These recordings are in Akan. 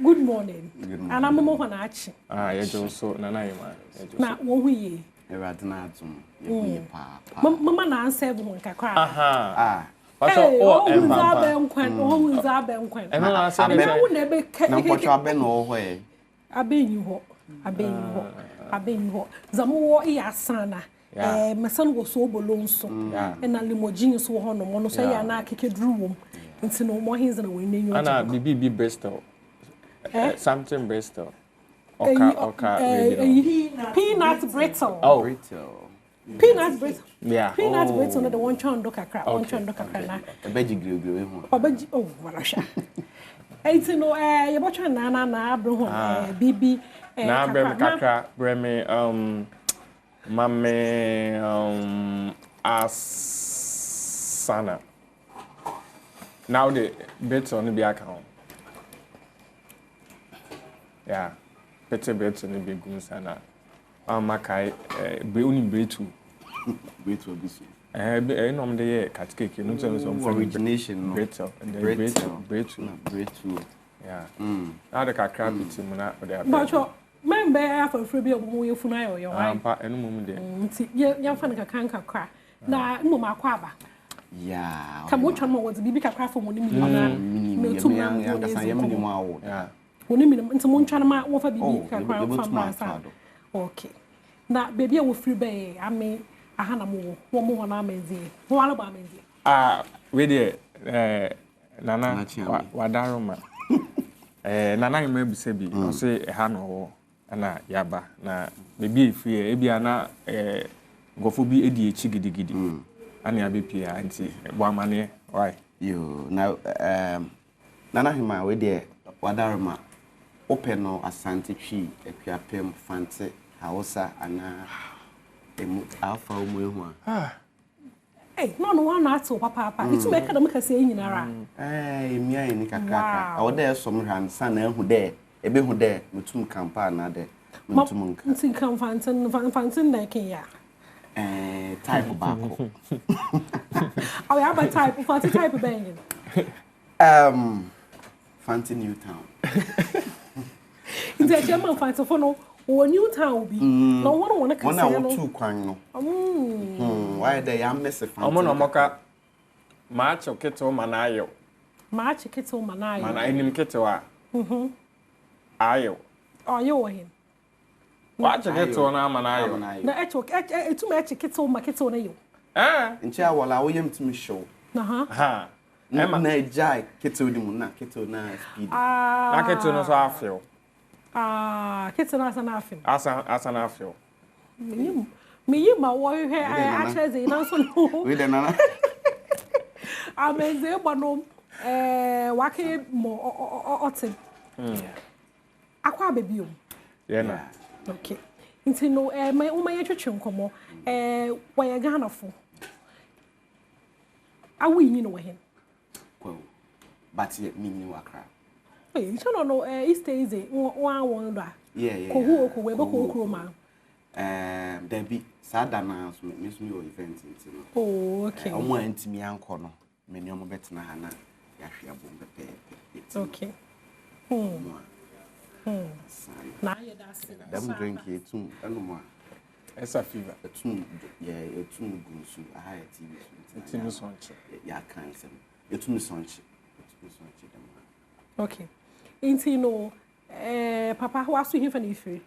Good morning. And I'm more Hanachi. You just so Nana. Now, what we Mamma na answer one kakra. Aha. Hey, oh, who's Abenquen? And I said, I would never no put your ben or way. I been you ho. Zamu ya sana. My son was so bolonso. And a limousine so on say ya na kick room. Into no more his and winning you. Anna BB Bristol. Something Bristol. Peanut brittle. Oh, Peanut brittle. yeah. Peanut brittle na the one chondo kakra, one chondo kakra na. A veggie grill. Obeji oh warasha. Enti no you botcha na abro bibi Na brem kakra breme mame asana. Now the bits on the account. Yeah. Better bits on the big goons and Makai be only bretu. Bretu will be so. No, the cat cake, you know, some origination. Bretu. Yeah. Now the kakra bits in Mona. But your member for free of you for now, your wife. And moment, young fan of canker crack. Now, Mama Quaba. Yeah. Come watch on was Bibi crack for 1 million. 2 million. Yeah. 1 million into Monchanama over Bibi from my side. Okay. Now, baby, I will free bay. I mean, I had a more, one more amazing. What about me? With it, Nana, Wadaroma. Nana, you may be sabi, I say a hand ana yaba na maybe if we ana go for be edi chigidi ani abepia anti wamane why you now Nana hima we there Wadaroma open no asante twi akuapem fante hausa ana emu alfa omu ehu hey no one na to papa itu make dem kase nyinara mi ayi ni kakaka awo there some han san ehu there ebe hu there mutum campaign na there mutum nka ntin kan fanten na ken ya type bako awo ya ba type ben Fancy New Town. Nti German fancy for no o New Town bi. No one can say no. One two kwan no. Why they am miss fancy. Omo no moka match keto manayo. Match keto manayo. Mana enim keto a. Ayo. Oh yo him. Watch keto na manayo. Na etu ma keto ma keto na yo. Nchi awala wo yem timi show. Ha. Na jai keto di mu na keto na speed. Na keto no so afio. Keto na sana afio. Asa na afio. Me yi ma wo hwe actually ze na so no. We dey nana. Ameze gbano wake mo otin. Akwa baby o. Yeah na. Okay. Nti no my umanye twetwe nkomo wa ye Ghana fo. Awi ni no we hen. But yet meaning wakra. Hey, you know East Easy one da. Yeah. Ko we be ko kroma. There be sad announcement miss me event nti. Oh, okay. Omo antimi anko no. Me ne omo betena ha na ya hwe abom pepe. Okay. Na ye da se. Dem drink it too anoma. Esa fever. Etum gunsu aha TV. Etum sonche. Ya kan sem. Etum sonche. Okay. Inti no papa who asked him for the free.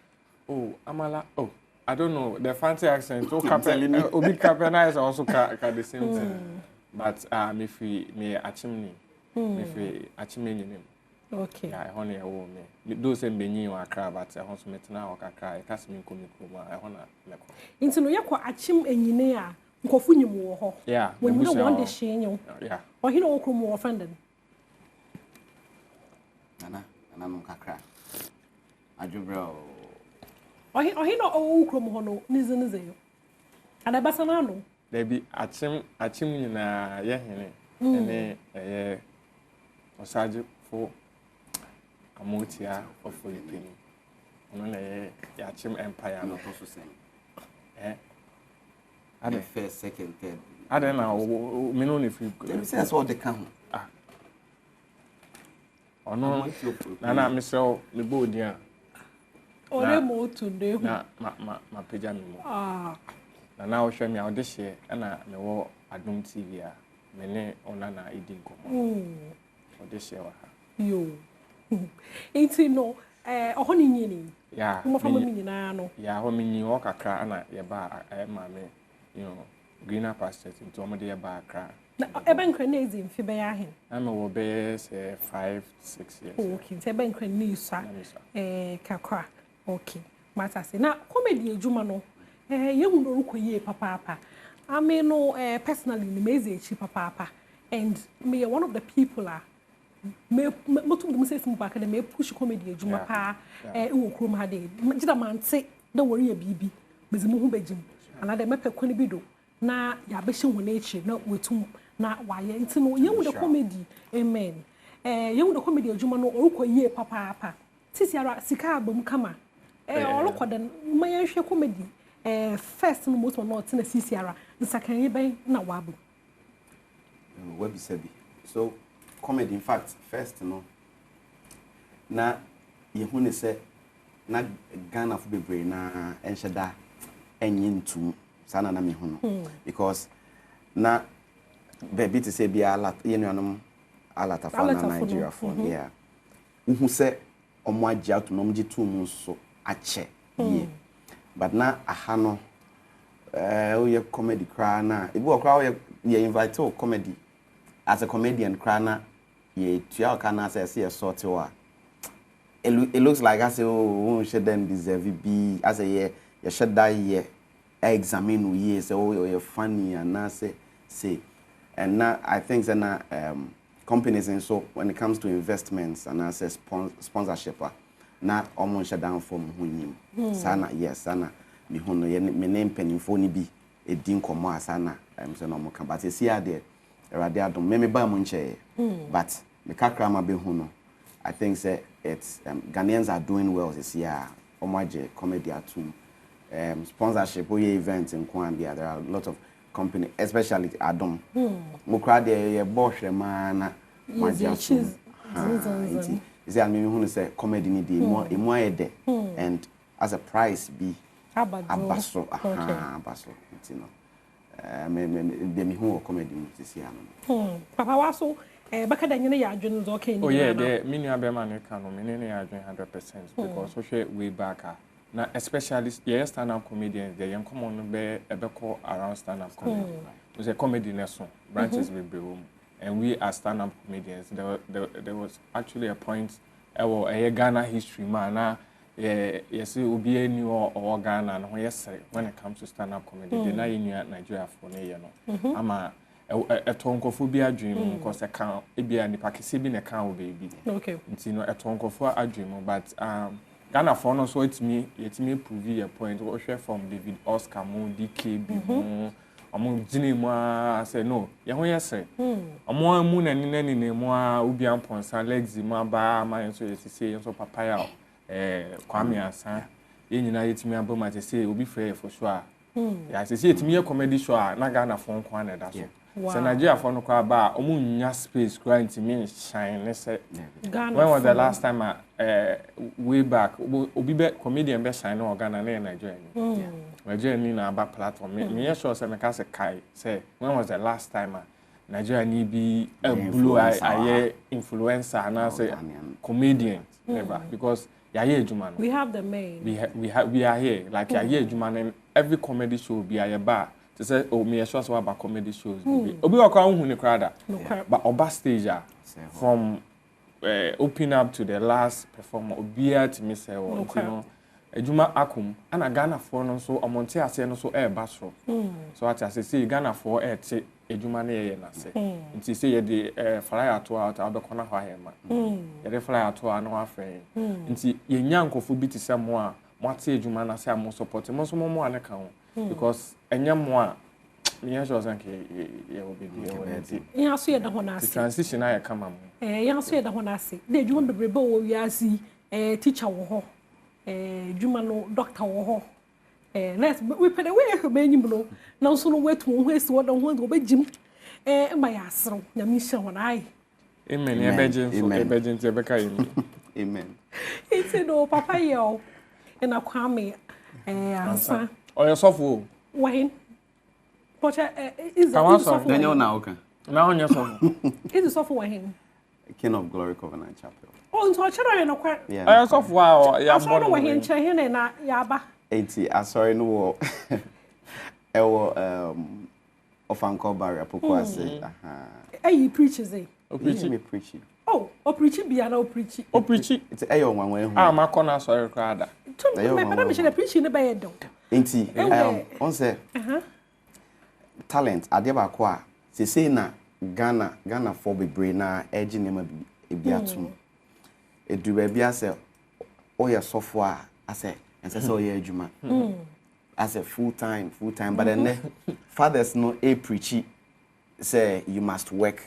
Oh, Amala. Oh, I don't know. The fancy accent. Oh, Captain. Obi Capena is also the same thing. But me achimni. Me achimni name. Okay. Yeah, I honey a woman. Those same benyi wa kra but I want to meet now or kakra. I can't me come I wanna make. Inti no yakwa achim enyine a nkofu nyim wo ho. Yeah. When you want the shenyo. Yeah. Or he no okrum wo offended. Nana no kakra. Ajubro. Or he no okrum ho no nize yo. Ana basa na no. There be achim nyina ye hene. Ene osaje fo amotia of Philippine. Ono na ye achim empire no to so say. And the first, second, third. I don't know. Me no if you. That's what they come. ono na mesel me bodia ore mo tunde hu na ma pagya me mo na wo hwɛ me a wo de hye na me wo Adom TV a me ne ona na edi nkomo wo de hye wa ha yo enti no oho ni nyini ya mo fa mo nyina no ya ho me nyi wo kakra na ye ba ma me greener pastures into omo de ye ba akra na eben kran na ezi mfi be ya hen I'm a be say 5-6 years okay so eben kran ni sa kakra okay mata se na comedy ejuma no ye hu no rukoye papa I no personally ni mezi echi papa and me one of the people me motum dem say sim back na me push comedy ejuma pa wo krom ha de gida mante da wori ya bibi mezimu hu begim ana de mepe kwani bi do na ya be hye hu na echi na wetum na waye nti no ye hu the comedy amen ye hu the comedy ejuma no orukoye papa sisi ara sika abam kama olokoda maye hwe comedy first no most not na sisi ara nsakan ye ben na wabu webi sabi so comedy in fact first no na ye hu ne se na Ghana fu bebre na enhyeda enyi ntum sana na me hu no because na baby to say be ala ye nuanom alata for na Nigeria for yeah hu se omo agye atonom gye tum so ache ye but na aha no we comedy cry na e bi okra we invite to comedy as a comedian cry na ye tua kana say sort wa it looks like I say oh should then deserve be as a ye should die ye examine ye say oh you funny and na say and now I think that na companies and so when it comes to investments and as a sponsorship na omo should down for hunyim sana yes sana me hono ye me name penifo ni bi edin komo asana say no mo kan but see ade erade Adom me ba mo nche but me kakra ma be hono I think say it's Ghanaians are doing well this year omaje comedy atum sponsorship or events in Kwambia there are a lot of company especially Adom mo kra de ye bohwe mana majasu is that me who say comedy ni dey more ede and as a price be abaso abaso you know me who comedy this year no papa waso baka da nyene ya adwene zo okay ni oh yeah the me nua be man ka no me ne ya adwene 100% because so share way back na especially stand up comedians they yan come on be call around stand up comedy we say comedy neso branches we be room and we as stand up comedians there was actually a point a Ghana history man na yes obi any or Ghana no yes when it comes to stand up comedy they na in Nigeria for ne no ama etonkofo bi adwem because account ebia ni pakese bi na kan baby okay nti no etonkofo adwem but Ghana for no so yetimi prove your point we share from David Oscar mo DKB mo omo gine mo say no ye ho yese omo amu na ni mo obi amponsa legs mo ba ma so yesise so papaya Kwame Asa ye nyina yetimi aboma te say obi frɛ for sure ya say yetimi ye comedy show na Ghana for nko na da so so Nigeria for no kwa ba omo nya space kwa ntimi shine ne say when was the last time way back obi be comedian be shine no Ghana na Nigeria Nigeria ni na ba platform me sure say me ka say kai say when was the last time Nigeria ni bi blue aye influencer na say comedian never because ya here ejuma no we have the main we are here like ya here ejuma and every comedy show be aye ba to say oh me sure so about comedy shows obi wakwa hu ni crowd but oba stage from open up to the last performer obi at me say you know ejuma akum ana Ghana for no so omonte ase no so ba so so at ase say Ghana for te ejuma na ye na se nti say ye de flyer to out abekona ho ahema ye de flyer to na ho afen nti ye nyankofo bi ti se mo a mo ate ejuma na se mo support mo so mo ane ka ho because enya mo a me sure say ye will be there ya so ye da ho na ase transition na ye kama mo ya so ye da ho na ase de ejuma bebrebe wo wi asi teacher wo ho juma no doctor wo ho let's we put away her benyim no na so no wetu ho esi wo da ho do begim ma ya asro na mi hye ho na ai Amen. Emergency, Amen. It's no papa yo. And a kwame answer. Or your software. Wayne. But is it Daniel now, okay? Now on your software. Is the software him? King of Glory Covenant Chapel. Oh, so I try no quite. Yeah. Software. Yeah, I know when chain and yaba. 80. I sorry no. Of Uncle Barry Apoko say. Hey, preaches eh? Preaching. Oh, preaching be an preaching. Preaching. It's a one way. My corner sorry crowd. My should preaching the bed though. Ain't on say talent adeba kwa say na Ghana for be brain na edge nema bi atum. Edu ba bi ase oya software ase ense say oya adwuma. As a full time but then fathers no preachy say you must work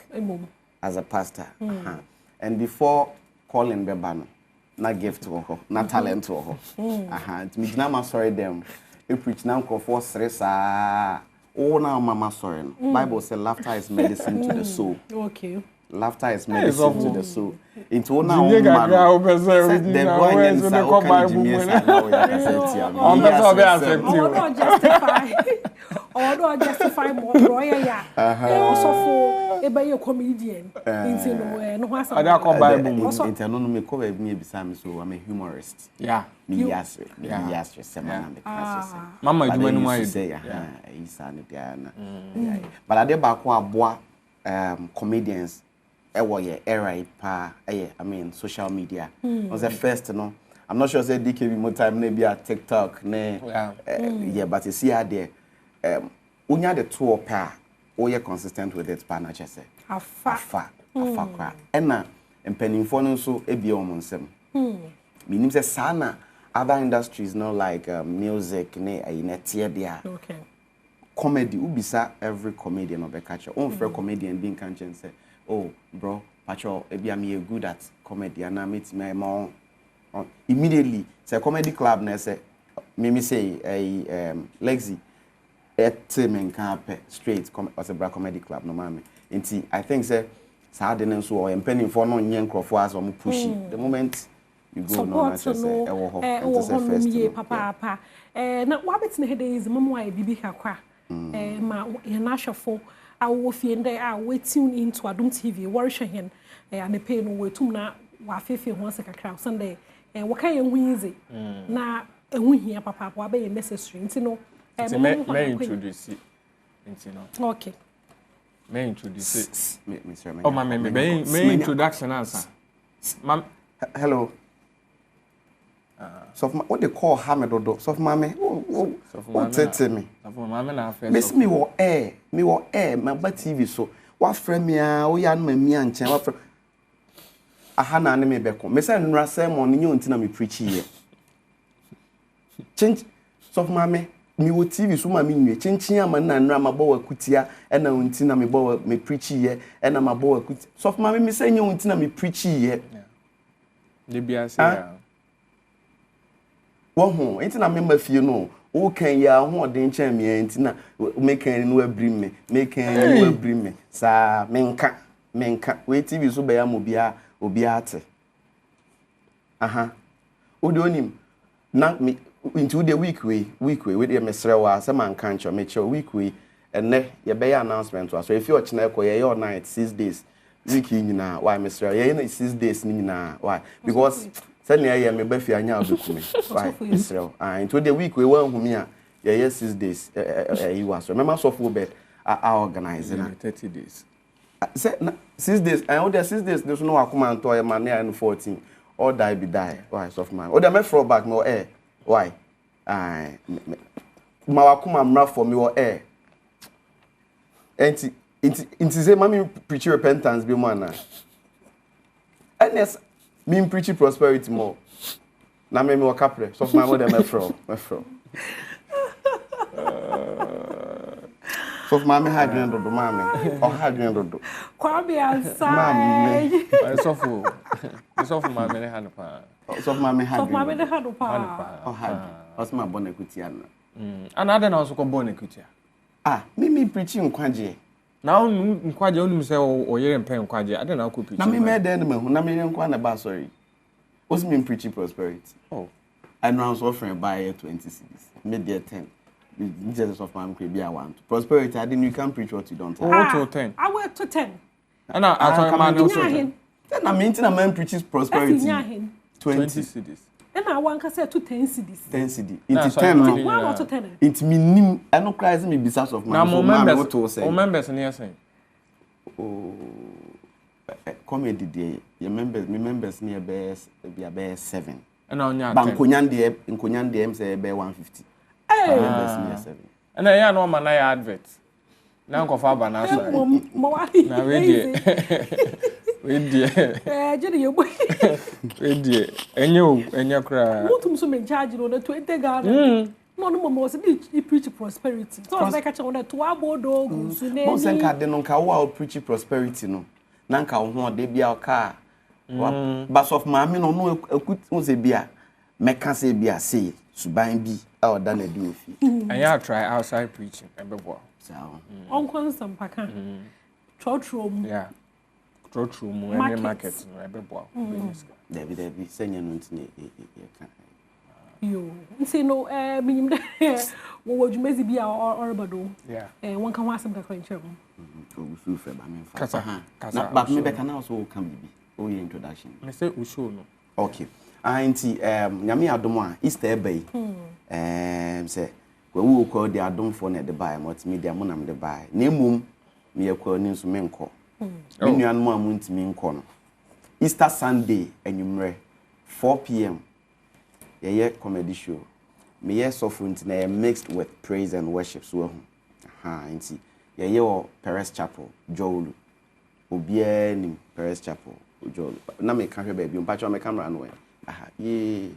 as a pastor. And before calling bebano na gift to her na talent to her me na ma sorry them preach na for stress na mama sorry Bible say laughter is medicine to the soul. Okay. Laughter is medicine to the soul. Into now, the justify more lawyer. Also for a comedian. So I'm a humorist. Yeah. Yes. Mama, you know say, but I did back comedians. Era I mean social media. Was the first no. I'm not sure say DKB more time maybe at TikTok yeah but you see her there unya the two pair or consistent with it partner just say afa kwa ena mpanimfo no so ebi omonsem meaning say sana other industries no like music ne tie there okay comedy ubisa every comedian of a catcher on for comedian being conscious say oh, bro, Pacho, maybe I'm good at comedy and I meet my mom. Immediately, say comedy club, and say, me say a Lexi, men can't straight as a black comedy club, no mammy. And I think say, Sardin so or penny for no young crofers or pushy. The moment you go, no, say, papa. Now, what it's in days, Mamma, Bibi Hakwa, my Yanashafo. I will find there. We tune into Adom TV. Worship him, and the pain we tune na wafifi once a crowd Sunday. And what kind of wins na we here, papa. What be necessary? You know. May introduce it. Okay. May introduce it. Oh, my may introduction answer. Ma'am. Hello. So what they call Hamedodo. So mammy, what tell me? Miss me wo air, my TV so. What friend me o yan me and chen what ahana ne me beko. Me say nra sermon ni ntina me preach here. Change so mammy, me wo TV so mammy nwe. Chinchin ama na nra mabawa kutia e na ntina me bawa me preach here e na mabawa kutia. So mammy me say ntina me preach here. They be answer. Wo enti na member fie no wo kan ya ho den chan me enti na me kan no abrim me sa menka we TV so be ya mo bia obi ate aha odi onim na me into the week we we dey mesre wa se man kan cho me che week we enne ye be ya announcement so if you ochina ko ye your night 6 days week nyina why mesre ye na 6 days ni nyina why because suddenly I am a befi anya obekume. Why? Israel. Into the week we were humia. Yeah, 6 days. You was. Remember so full bed. I organize 30 days. Say 6 days. I order 6 days. There's no akuma to a man and 14. Or die be die. Why soft man? Or me throw back more air. Why? Ma akuma mra for me or air. Enti say mami preach repentance be man na. And yes. Me preaching prosperity more. Na me wo kapre. So my mother me from. So my me had do mama. Or had do. Kwabi ansai. So for my me had pa. So my me had. So my me had pa. Oh had. What's my bonne kutia na. Another na so ko bonne kutia. Me preaching kwaje. Now, Nkwaje only say or year and pen Nkwaje. I don't know who preach. Na me made them na me nkwa na ba sorry. What's mean preaching prosperity? Oh. I know I was offering buy 20 cities. Made there 10. Jesus of my be I want. Prosperity, I didn't you can preach what you don't. What to 10? I went to 10. And I told man also. Then I mean a man preaches prosperity. 20 cities. And I want to say to 10 cities. 10 cities. Into 10. One or to 10. It's me. I know Christ me business of my members near saying. Oh, comedy day. Your members near bears be a bear 7. And on your Bankunyan DM say bear 150. Members near 7. And I know man I advert. Now go for banana. Now we dear. Jenny, you boy. We dear. And you cry. What to me charge on the 20 garden? No, was a preach prosperity. So I catch on that 2 hour dog. Most and cat then on Kawa preach prosperity no. Nanka on de be our car. Bus of mammy no a good was a beer. Mecca say beer say, Subain be our done a do fee. And you try outside preaching and before. So, Uncle some pacan. Church room. Yeah. Church room, any markets, before. Debbie, send your You say no, meaning what would you maybe be our Bado? Yeah. And one can want some kind of but maybe can also come be. Oh, your introduction. I say, we show no. Okay. Auntie, Yami Adom, Easter Bay. Say, we will call the Adom for net the buy, what's media monam the buy. Name me a call news menko. Minion more moon to me in corner. Easter Sunday, and you 4 p.m. Yeah, comedy show. Me yes suffering today mixed with praise and worship. So, auntie, yeah, Paris Chapel, Joel. Obie ni Paris Chapel, Joel. Na me can't baby, you patch on my camera and way. Yeah,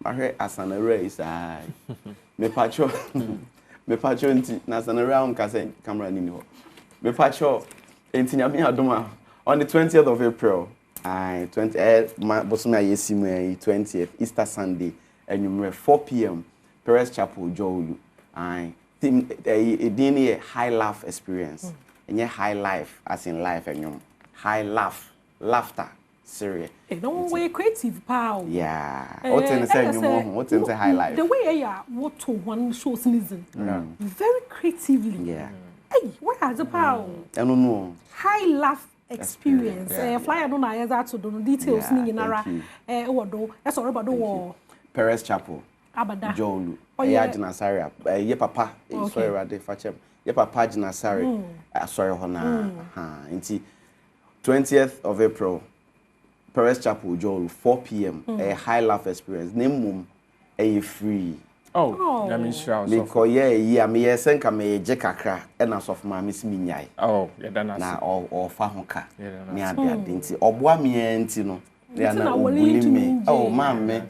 my hair as an array is I. Me patch on na san around camera ni ho. Me patch on Nyame Adom on the 20th of April. 20th Easter Sunday and you 4 p.m. Paris Chapel Joel. A high laugh experience. And yeah, high life as in life and you high laughter serious. No way creative power. Yeah. What's in the high life? The way I what to one show season. Very creatively. Yeah. Hey, what has the power? I don't know. High laugh experience. Flyer don't know that to do details in ara what do that's all about the war. Paris Chapel. Abada. Joel. Yeah, Jinasaria. Ye papa. Sorry, Rade Fachem. Ye papa Jinasari. Sorry, Hona. 20th of April. Paris Chapel Joel 4 p.m. A high laugh experience. Name mum a free. Oh, that means sure. Because yeah, me send come a jekakra and as of my miss Minyai. Oh, yeah, then na or Fahoka. Near the identity. Or Boami Antino. They are not bullying me. Oh, mammy.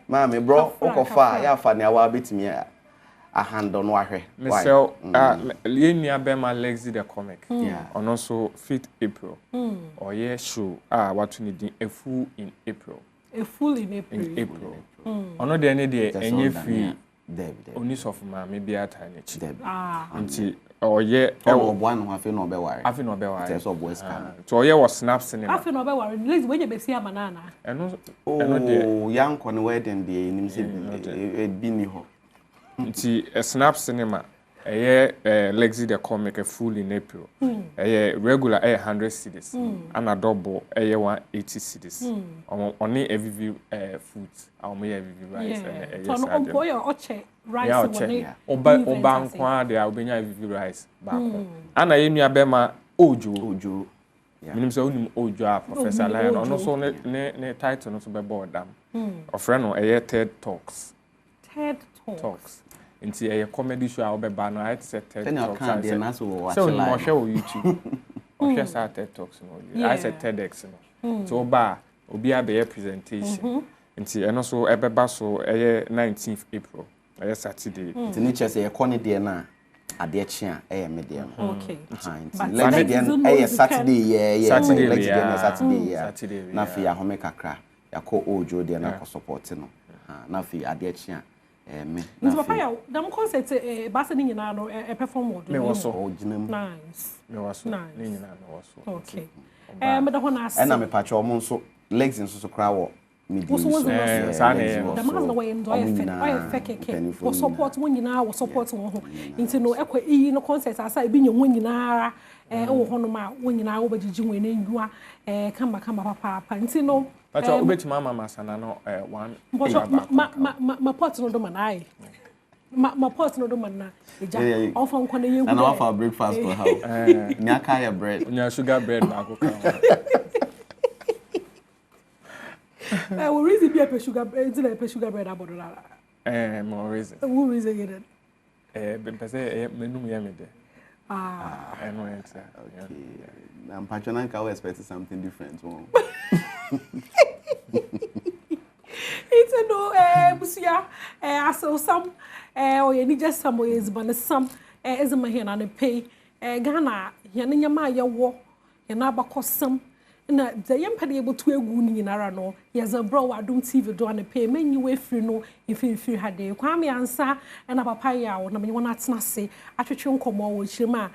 Mammy, bro, Okofa, Yafani, I will beat me a hand on Wahe. Michelle, Linia Bema legs the comic. Yeah. And also 5th April. Or yeah, show. What you need a fool in April. A fool in April. In April. Ono de any day any free only of ma maybe at time. Nti or ye one who have no be worry. Afi no be worry. Tell so boys can. So ye was snap cinema. Afi no be worry. Let's when you be see banana. Oh, young kon wedding dey nim say e bi ni ho. Nti a snap cinema Lexi the comic a full in April. Regular 100 cedis. And a double 180 cedis. Only every food. I'll make every rice. So no employ or oche rice. Oban kwa de Albania every rice. And I am Bema Ojo. Minim say unim Ojo Professor Lion. And also ne title no to be board them. A friend no TED Talks. TED Talks. Into a comedy show I'll be banner. I said TED Talks. So more show YouTube. Or share TED Talks. I said TEDx. So bar obi a presentation. And also a basso 19th April. Saturday. The nature say a corny dear na a dear chair a medium. Okay. Saturday. Nafi a homeka cra. Ya ko Ojo dear na support no. Nafi a dear chair. me nti papa ya dam concert ba se ni nyina no perform wo me was so ojinam nice me was so ni nyina me was so okay me da ho na ase na me pa cho mo nso legs nso so kra wo wo so sa na da ma na we ndo ye fe keke wo support wo nyina wo support wo ho nti no ekwa iyi no concert asa ebi nye wo nyina ara wo ho no ma wo nyina wo bagigi wo na ndua kama papa nti no Pacha obetima mama sana no one ma pot no do manai ma pot no do manna eja ofa nko na yehu and offer breakfast for how nya kaya bread nya sugar bread ba ko kan we reason be a sugar bread till a sugar bread abodo la more reason who reason you that ben pese menum ya me de I know it okay I'm patronizing I expect something different it's no busia aso some or you just some ways but some is my hand and pay Ghana yana nyama ya wo yana bakosam na the yam pade able to egu ni nyinara no yes a bro Adom TV do an pay many way free no if you had de kwame ansa na papa ya wo na me wona atena se atwetwe nkomo wo chirima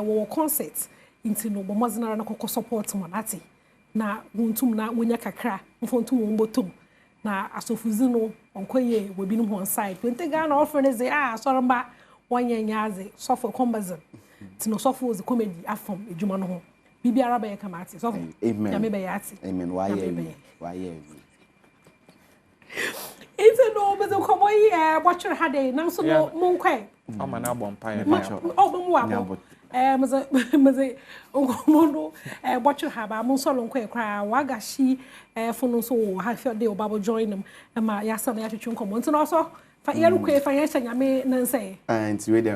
wo concert inti no bo mozinara na kokko support mo nati na wontum na wonya kakra mfontum wo mbotum na asofuzi no onkoye we bi no on side pente Ghana offer ne say soromba wanya aze sofo combazin tino sofo was comedy afom edwuma no ho bibiara ba yeka mate sofo amen ya me ba yate amen why it's no bezo komo yi botcher hade na so no monkwai ama na bompa ye bo mu abo meze onkomondo botcher ha ba mo so lonkwai kra wagashi funu so ha fe de obabo join them ma ya sa na ya twetwe nkomo nti no so fa yeru kwe fa yesha nyame nanse nti we dey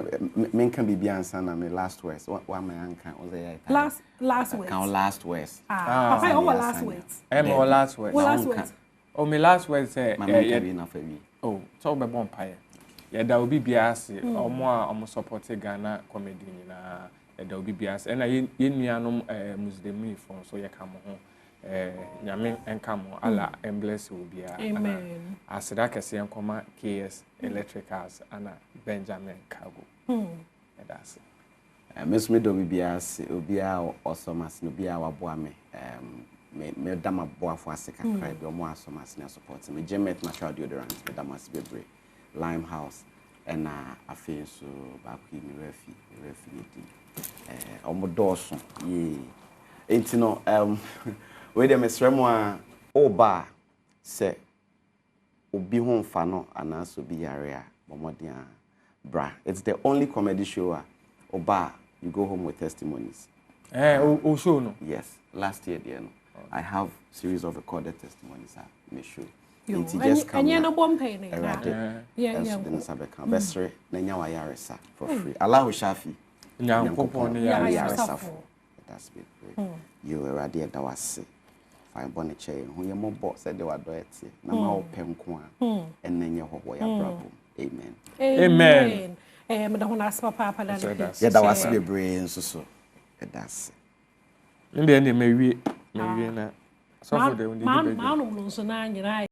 men can be answer na me last words what my anka was there last words count last words papa you last words my last words oh me last words say yeah be na fa wi oh so be bompa ye ya da obi bia ase omo a omo support Ghana comedy nyina ya da obi bia ase na ye nuanom muslim fo so ye ka mo ho nyame enka mo ala bless obia amen aseda kese enkoma KS electricals ana Benjamin Cargo that's Miss me do bia ase obia osomas no bia waboa me dama boa fo ase kakra bi omo asomas na support me Gemet natural deodorant me dama se bebre Lime House and afi so ba ku mi refi di omo doso ye enti no we dem esremo a oba se obi ho mfa no anaso bi yare a bomodin a bra it's the only comedy show oba you go home with testimonies show no yes last year there no I have series of recorded testimonies me show it's just come and no bomb pain yeah then sabeka besre na nya wa yaresa for free Allahu Shafi nyankopon yaresa for that's it you already that was fine bonne chair hu ye mo bo said they were do it na ma opem ko a enenye hobo ya brabo amen me da ho na papa da ya da was be brain so that's inde me wie na so for the ma no so na nyira